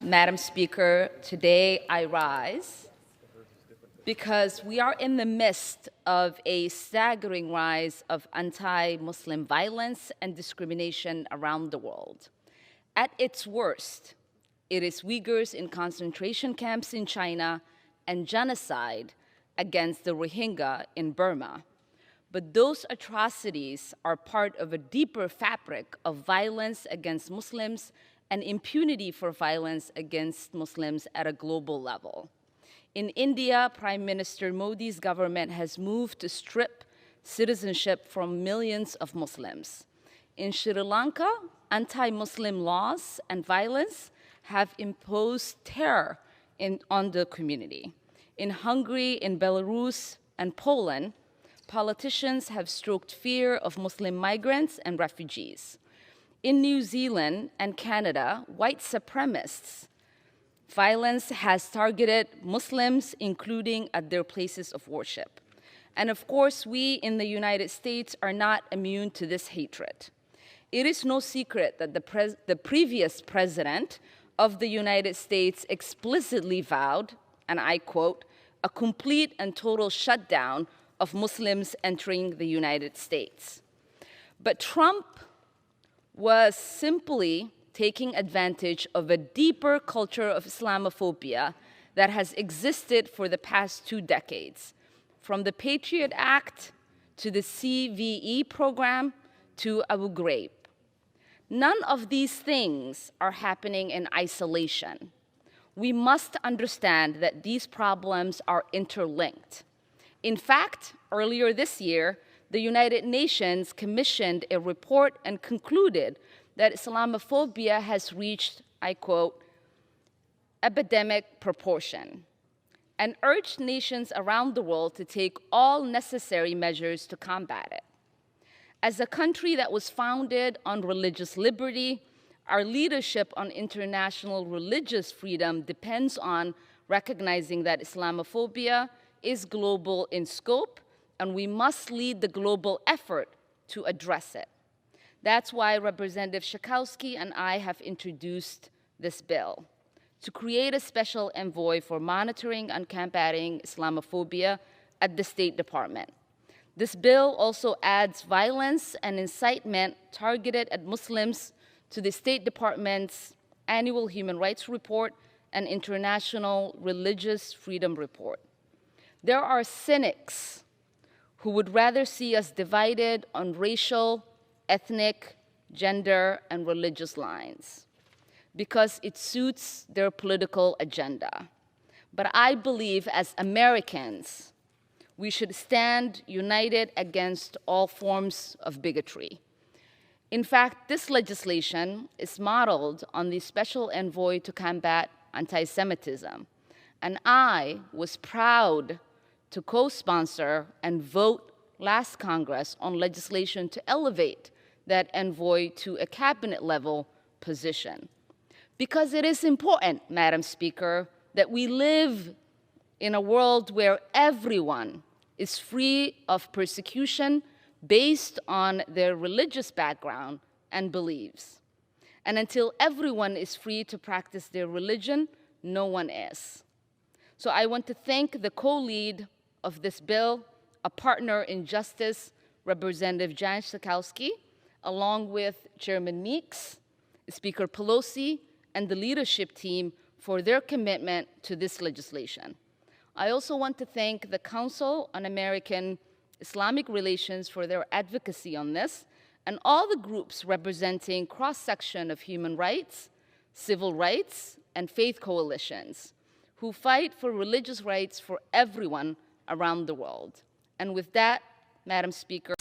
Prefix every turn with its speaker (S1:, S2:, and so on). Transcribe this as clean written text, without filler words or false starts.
S1: Madam Speaker, today I rise because we are in the midst of a staggering rise of anti-Muslim violence and discrimination around the world. At its worst, it is Uyghurs in concentration camps in China and genocide against the Rohingya in Burma. But those atrocities are part of a deeper fabric of violence against Muslims and impunity for violence against Muslims at a global level. In India, Prime Minister Modi's government has moved to strip citizenship from millions of Muslims. In Sri Lanka, anti-Muslim laws and violence have imposed terror on the community. In Hungary, in Belarus, and Poland, politicians have stroked fear of Muslim migrants and refugees. In New Zealand and Canada, white supremacists' violence has targeted Muslims, including at their places of worship. And of course, we in the United States are not immune to this hatred. It is no secret that the previous president of the United States explicitly vowed, and I quote, a complete and total shutdown of Muslims entering the United States. But Trump was simply taking advantage of a deeper culture of Islamophobia that has existed for the past 2 decades, from the Patriot Act to the CVE program to Abu Ghraib. None of these things are happening in isolation. We must understand that these problems are interlinked. In fact, earlier this year, the United Nations commissioned a report and concluded that Islamophobia has reached, I quote, epidemic proportion, and urged nations around the world to take all necessary measures to combat it. As a country that was founded on religious liberty, our leadership on international religious freedom depends on recognizing that Islamophobia is global in scope, and we must lead the global effort to address it. That's why Representative Schakowsky and I have introduced this bill to create a special envoy for monitoring and combating Islamophobia at the State Department. This bill also adds violence and incitement targeted at Muslims to the State Department's annual Human Rights Report and International Religious Freedom Report. There are cynics who would rather see us divided on racial, ethnic, gender, and religious lines because it suits their political agenda. But I believe as Americans, we should stand united against all forms of bigotry. In fact, this legislation is modeled on the Special Envoy to combat anti-Semitism, and I was proud to co-sponsor and vote last Congress on legislation to elevate that envoy to a cabinet-level position. Because it is important, Madam Speaker, that we live in a world where everyone is free of persecution based on their religious background and beliefs. And until everyone is free to practice their religion, no one is. So I want to thank the co-lead of this bill, a partner in justice, Representative Jan Schakowsky, along with Chairman Meeks, Speaker Pelosi, and the leadership team for their commitment to this legislation. I also want to thank the Council on American Islamic Relations for their advocacy on this, and all the groups representing cross-section of human rights, civil rights, and faith coalitions who fight for religious rights for everyone around the world. And with that, Madam Speaker.